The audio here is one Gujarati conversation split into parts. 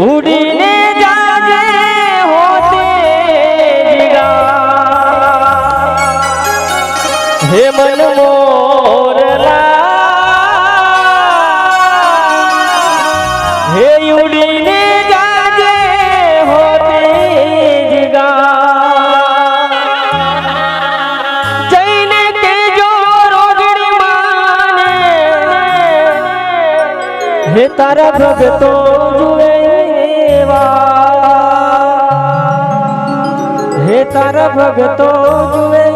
उड़ीने जाजे होते जिगा हे मन मोरला हे उड़ीने जाजे होते जिगा जैने के जो रोगड़ी माने हे तारा भगतो जुएवा हे तारा भगतो जुएवा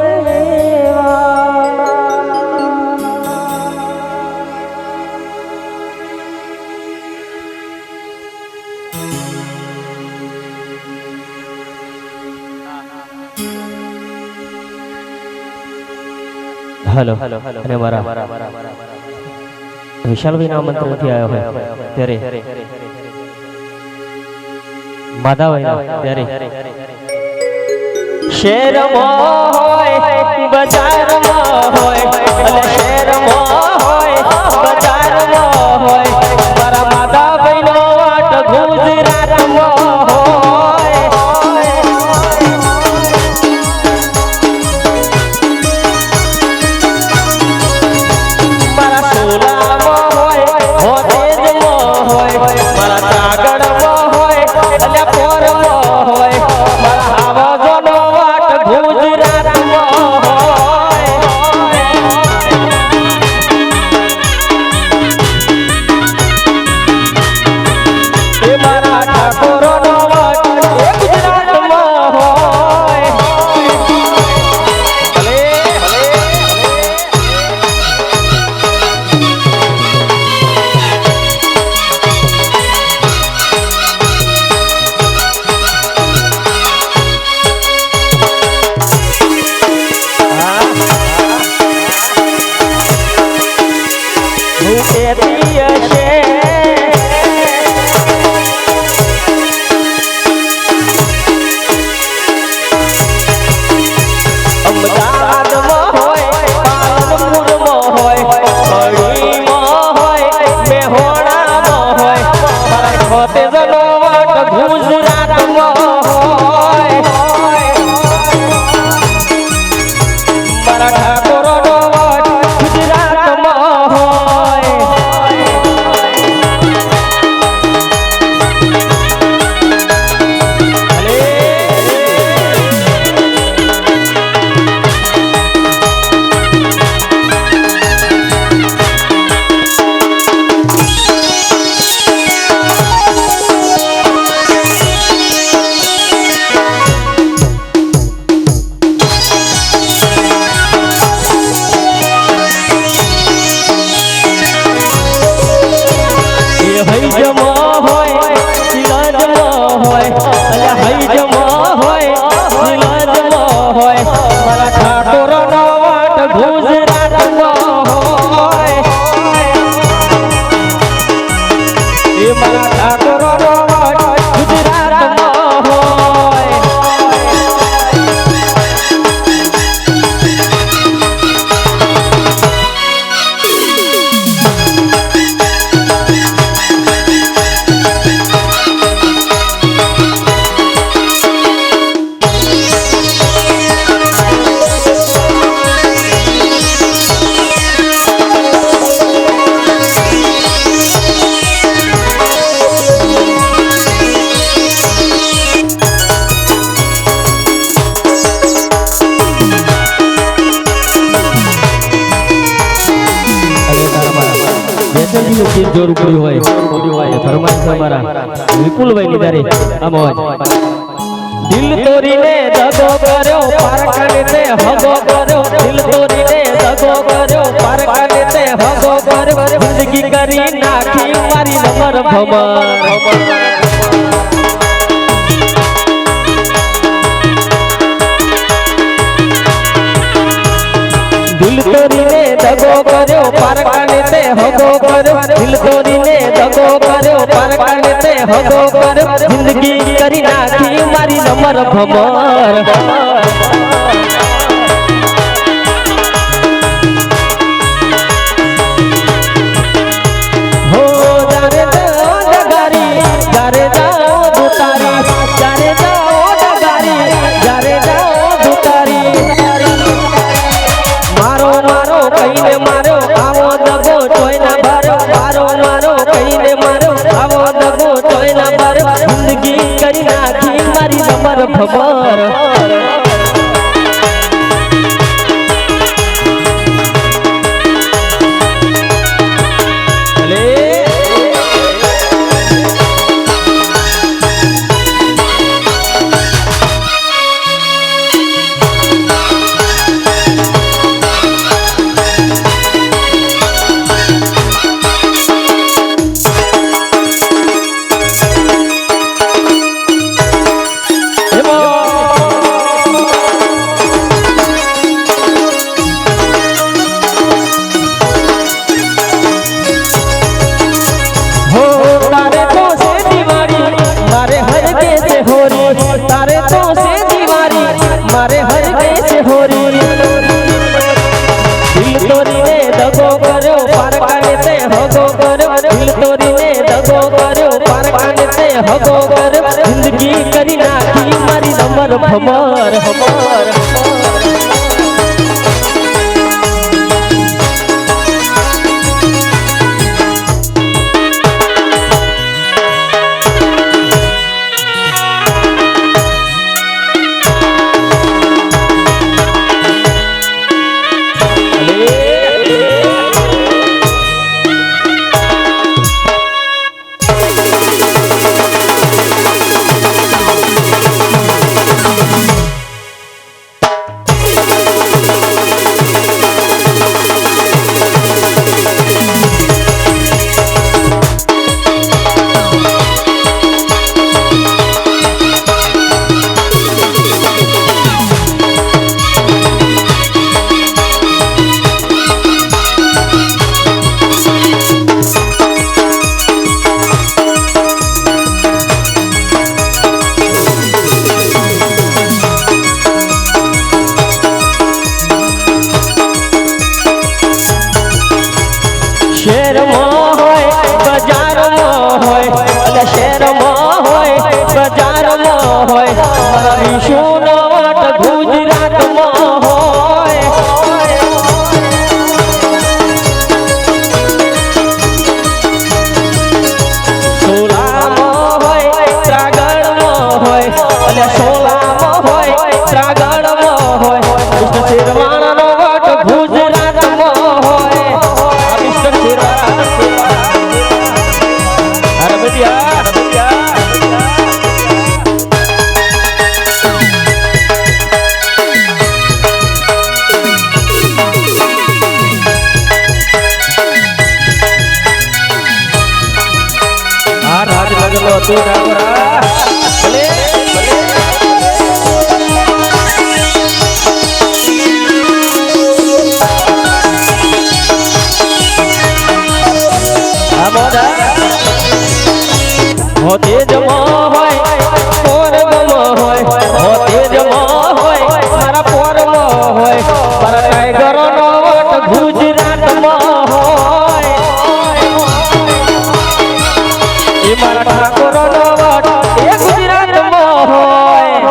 हेलो અને મારા વિશાલભાઈ ના મંત્રથી આવ્યો હોય ત્યારે માધાભાઈ ત્યારે શહેરમાં હોય બજારમાં હોય અને શહેરમાં હોય બજારમાં હોય મારા માધાભાઈ નો વાટ ગુજરાતમાં जोर पड़ी होय फरमाइश हमारा विपुलभाई ની તારી આમ અવાજ દિલ તોરીને દગો કર્યો પારકાને તે હગો કર્યો દિલ તોરીને દગો કર્યો પારકાને તે હગો કર્યો જિંદગી કરી નાખી મારી નમર ભમર दिल तोरीने दगो कर्यो पारकाने ते हगो कर्यो दिल तोरीने दगो कर्यो पारकाने ते हगो कर्यो जिंदगी करी नाखी मारी नमर भमर हो जारे जगारी जारे जा દગો કર્યો પારકાને તે હગો કર્યો જિંદગી કરી નાખી મારી રમર ભમર ભમર શહેરમાં હોય બજારમાં હોય અને શહેરમાં હોય બજારમાં હોય મારા વિશુનો વાટ ગુજરાતમાં હોય સોલામાં હોય ત્રાગડમાં હોય અને સોલામાં હોય ત્રાગડમાં હોય કૃષ્ણ શેરવાણાનો વાટ ગુજરાતમાં હોય તેજમાં હોય પોરમાં હોય તેજમાં હોય મારા પોરમાં હોય મારા ટાઈગરનો વટ ગુજરાતમાં હોય એ મારા ઠાકોરનો વટ એ ગુજરાતમાં હોય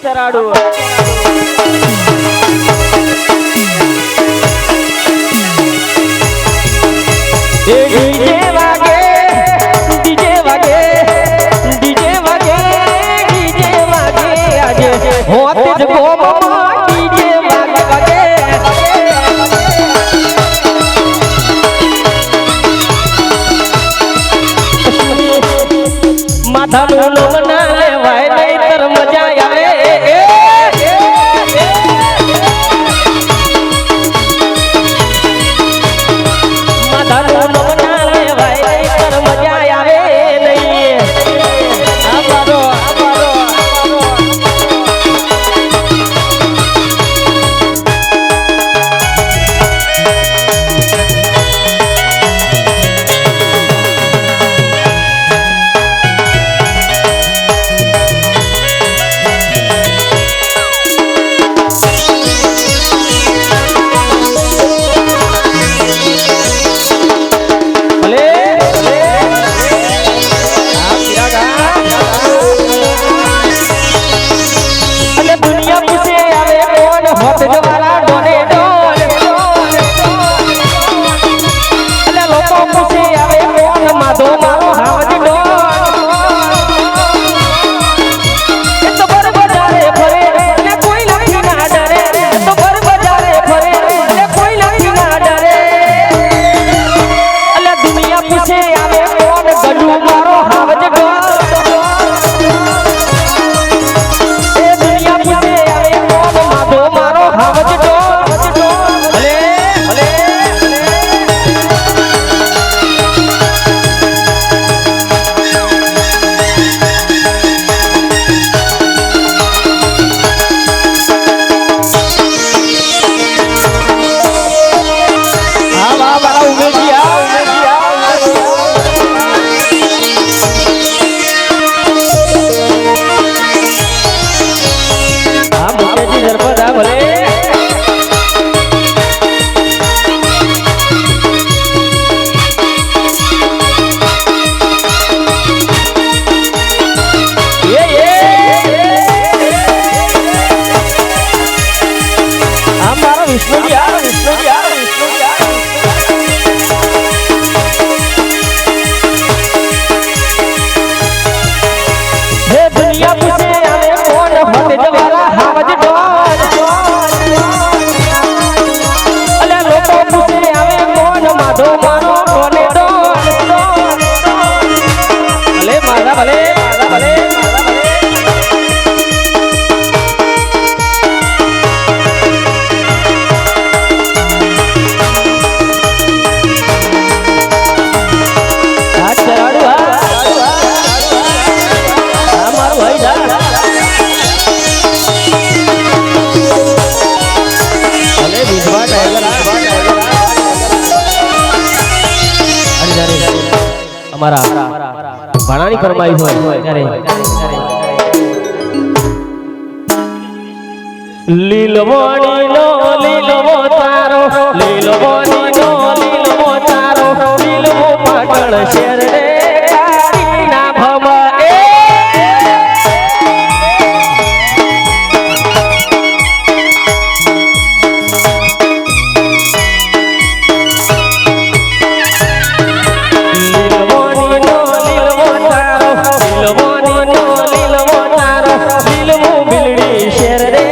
ચરાડું ડીજે વાગે ડીજે વાગે ડીજે વાગે ડીજે વાગે આજે હોત જ ગોમમાં ડીજે વાગે માથાનું નામ ના લેવાય નહીતર મજા આવે અમારા ભાણાની ફરમાઈશ હોય ત્યારે લીલવણીનો લીલવો તારો લીલવણીનો લીલવો તારો લીલવો પાટણ શેર રે કાળીના ભમા લીલવણીનો લીલવો તારો લીલવણીનો લીલવો તારો લીલવો બિલડી શેર રે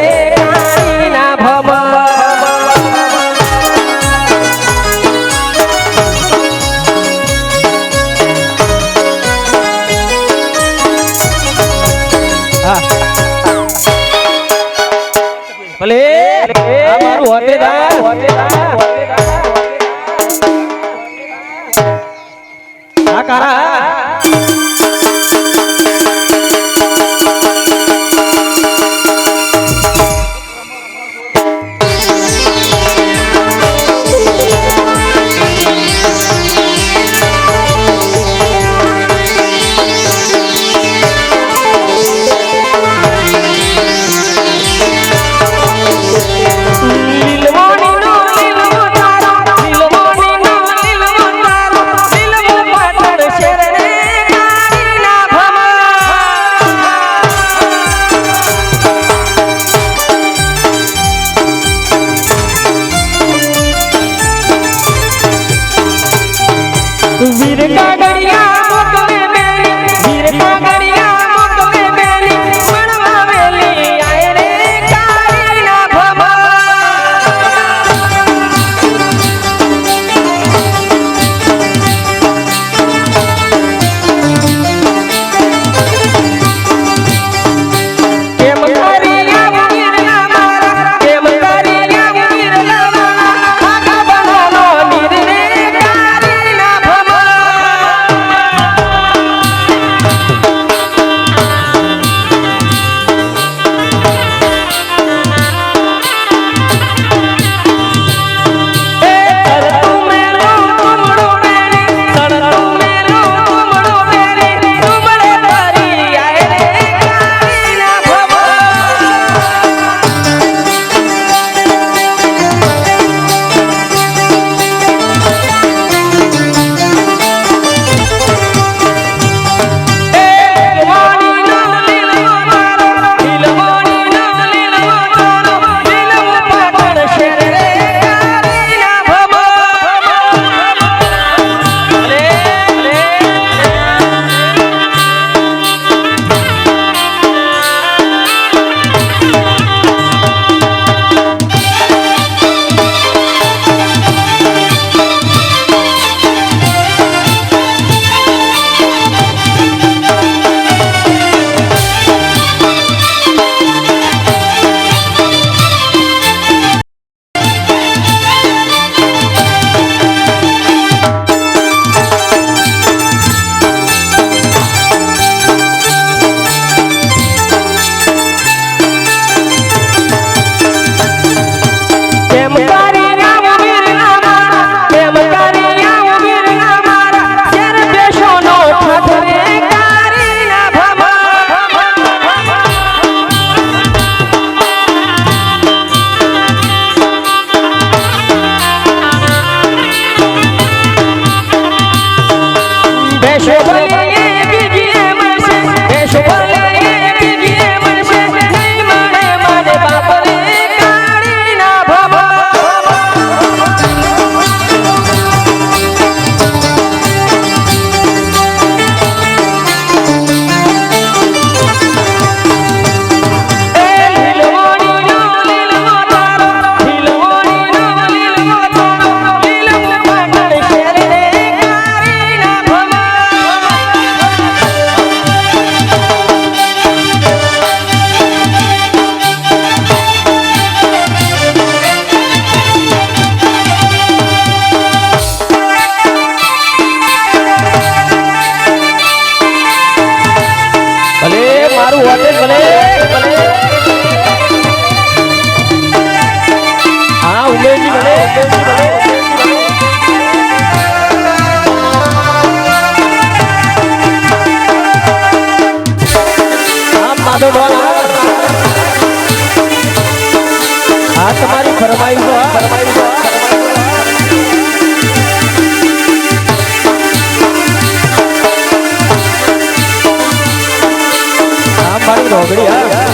રોગડિયા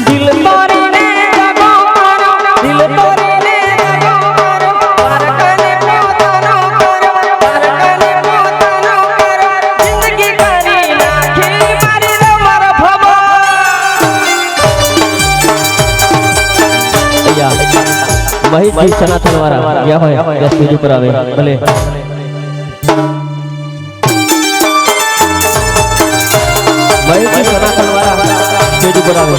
દિલ તોરીને દગો મારો દિલ તોરીને દગો મારો પારકને પોતાનો કરો પારકને પોતાનો કરો જિંદગી કરી નાખી મારી રમર ભમો મહેશજી સનાતન વાળા ગયા હોય ત્યાં સ્ટેજ ઉપર આવે ભલે મહેશજી સનાતન વાળા સ્ટેજ ઉપર આવે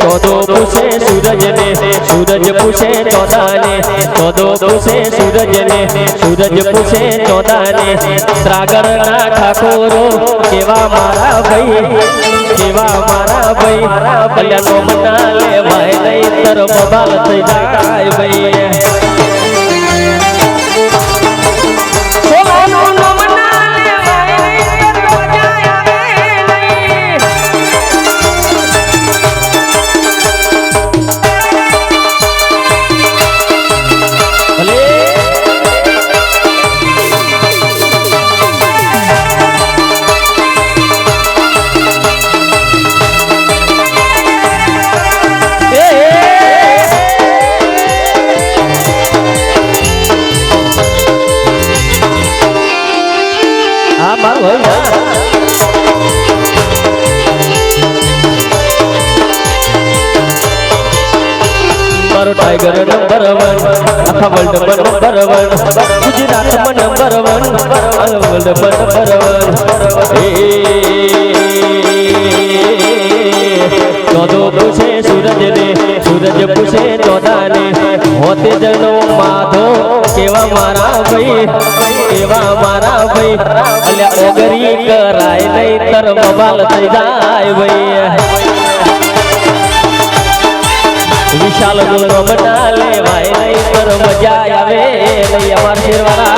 चौदो पूछे सूरज ने सूरज पूछे चौदह ने चौदो पूछे सूरज ने सूरज पूछे चौदह ने त्रागर ना ठाकोरो केवा मारा भाई भल्या नो मना ले भाई नहीं तर बबाल थई जाय भाई मारो टाइगर नंबर 1 आखा वर्ल्ड नंबर 1 गुजरात में नंबर 1 वर्ल्ड नंबर 1 चौदो पूछे सूरज ने सूरज पूछे चौदह ने होते जनो माधो केवा मारा भाई अल्या ओगरी कराय नहीं तर बबाल थई जाय भाई विशाल गुणो बना ले भाई नहीं तर मजा आवे नहीं अमर शेरवाला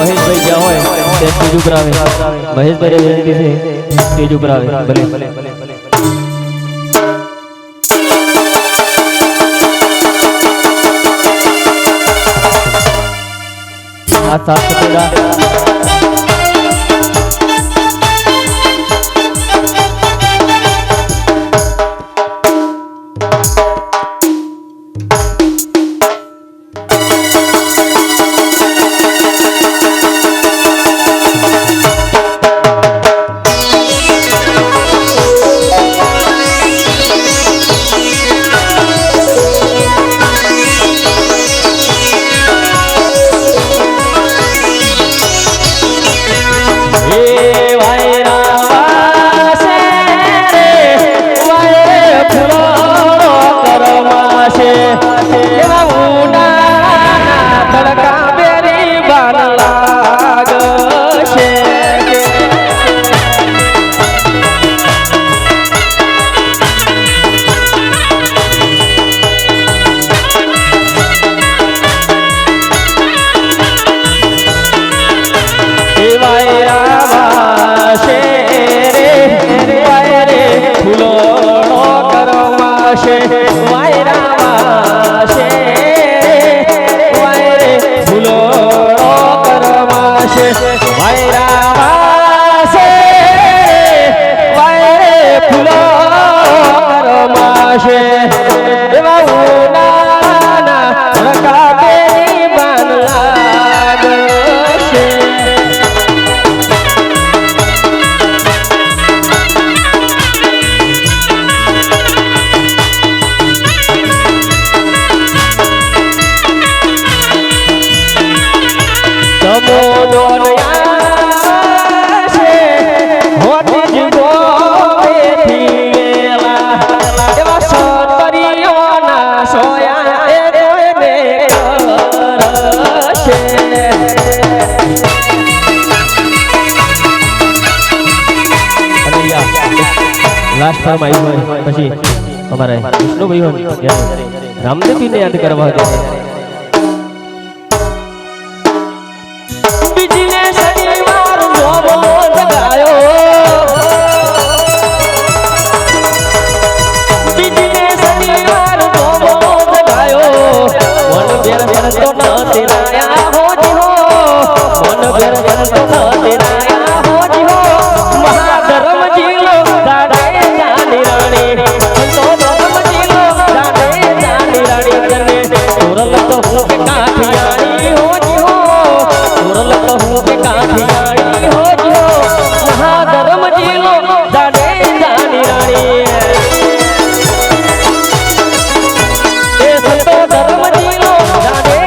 મહેશભાઈ જ્યાં હોય તે સ્ટેજ ઉપર આવે મહેશભાઈ વિનંતી છે સ્ટેજ ઉપર આવે ભલે હાથ સાફ કરેલા लास्ट फॉर्म आई हुई પછી हमारे विष्णु भाई हो रामदेव जी ने याद करवा दे बिजली शनिवार जोबो जगायो बिजली शनिवार जोबो जगायो मन बेर बेर तो न तेराया हो जी हो मन बेर बेर तो न तेराया हो जी हो महाधर्म जी लो दाड़े जानी रानी तो धर्म जी लो दाड़े जानी रानी तने सुरल तो हो के काठियाणी हो जी हो सुरल तो हो के काठियाणी हो जी हो महाधर्म जी लो दाड़े जानी रानी ए संतो धर्म जी लो दाड़े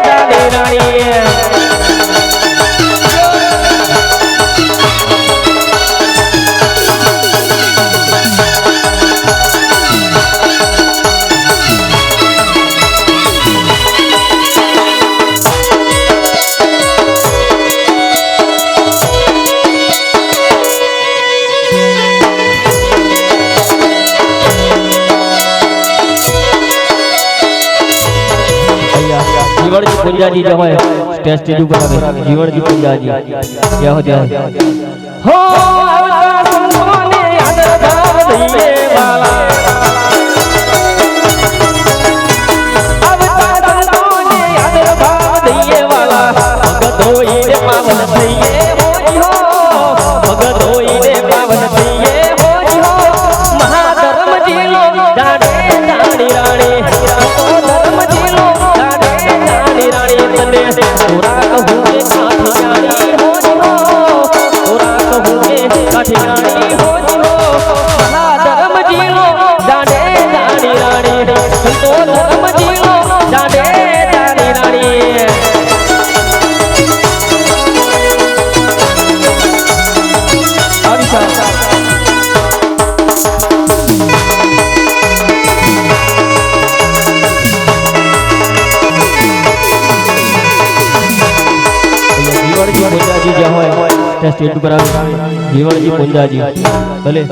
जानी रानी जीवन जी पूजा जी जो है स्टेज स्टेज ऊपर आवे जीवन जी पूजा जी क्या हो जाए हो अवतार संतों ने आदर भाव दिए वाला अवतार संतों ने आदर भाव दिए वाला भगत होई रे पावन थईए हो जी हो भगत होई रे पावन थईए हो जी हो महाधर्म जी लो दाड़े जानी रानी तो धर्म जी लो पूरा कहूँ के काठियाणी हो जी हो पूरा कहूँ के काठियाणी हो जी हो महाधर्म जी लो जाने जानी रानी तो धर्म जी लो जाने जानी रानी जीवन जी पूजा जी जो है स्टेज पर जीवन जी पूजा जी भले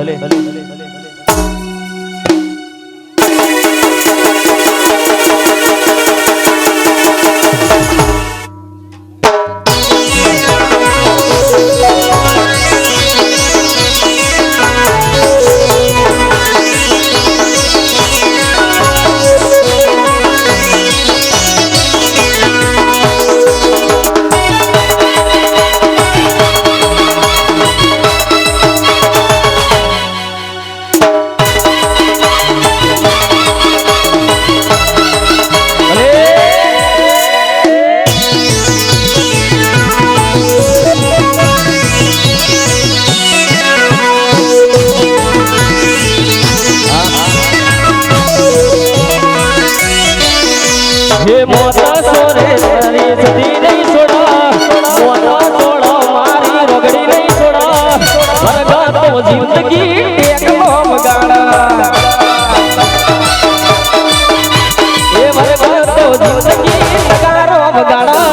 હે મોતા સોરે તારી સદી નહીં છોડા મોતા છોડો મારી રગડી નહીં છોડા વરગા તો જિંદગી ટેકલો મગાડા એ વરગા તો જિંદગી નગારો મગાડા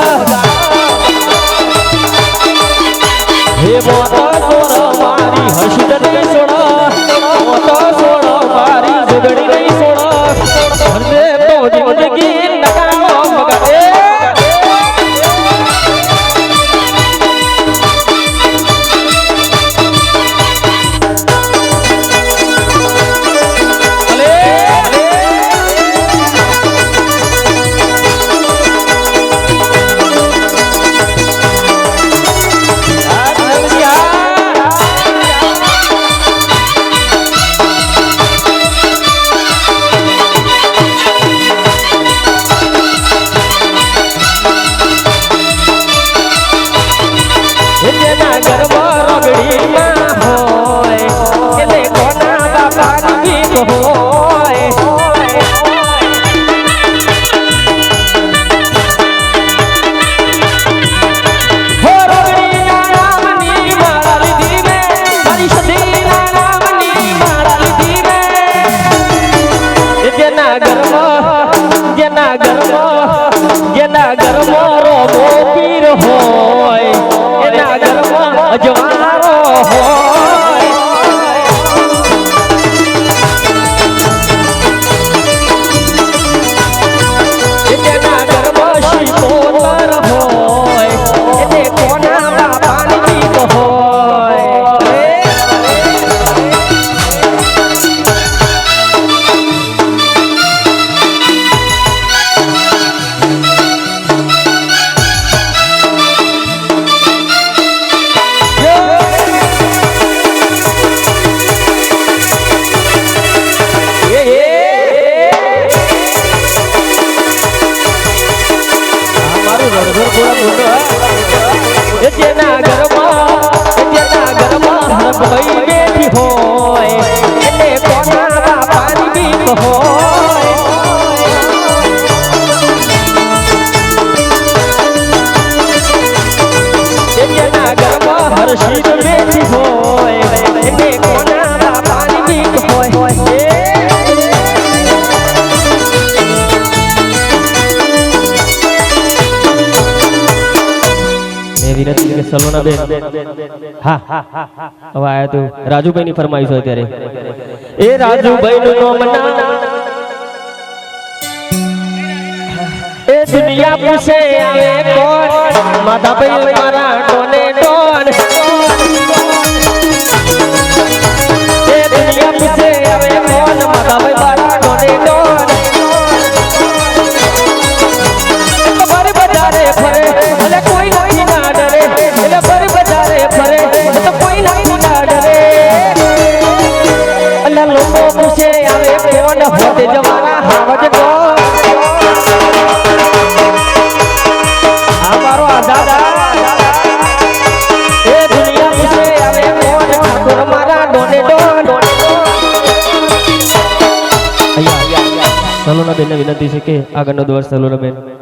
હે મોતા છોડો મારી હસદ નહીં છોડા મોતા છોડો મારી જુગડી નહીં છોડા હરદે તો જિંદગી જેના ઘરમાં રોમો પીર હોય એના ઘરમાં અજવાળો હોય જેના ઘરમાં શિકોતર હોય એને કોના બાપાની ગીત હોય જેના ઘરમાં હરભાઈ બેઠી હોય એને કોના બાપાની બીક હોય જેના ઘરમાં હર્ષિત બેઠી હોય એને કોના બાપાની બીક હોય વિનંતી કે સલોના બેન હા હવે આયા તો રાજુભાઈ ની ફરમાઈશ હોય ત્યારે એ રાજુભાઈ નું નામ ના એ દુનિયા પૂછે આવે કોણ માધાભાઈ મારા ડોને ડોન એ દુનિયા પૂછે આવે કોણ માધાભાઈ મારા ડોને ડોન ખબર બજારે ફરે ભલે કોઈ નથી ના ડરે એટલે ફર બજારે ફરે તો કોઈ નથી ના ડરે અલ્લા લોકો પૂછે આવે કોણ હોતે જવાના હાવજ કો આ મારો આઝાદા એ દુનિયા પૂછે આવે કોણ ઠાકોર મારા ડોને ડોન સલોના બેન વિનંતી છે કે આગળનો દોર સલોના બેન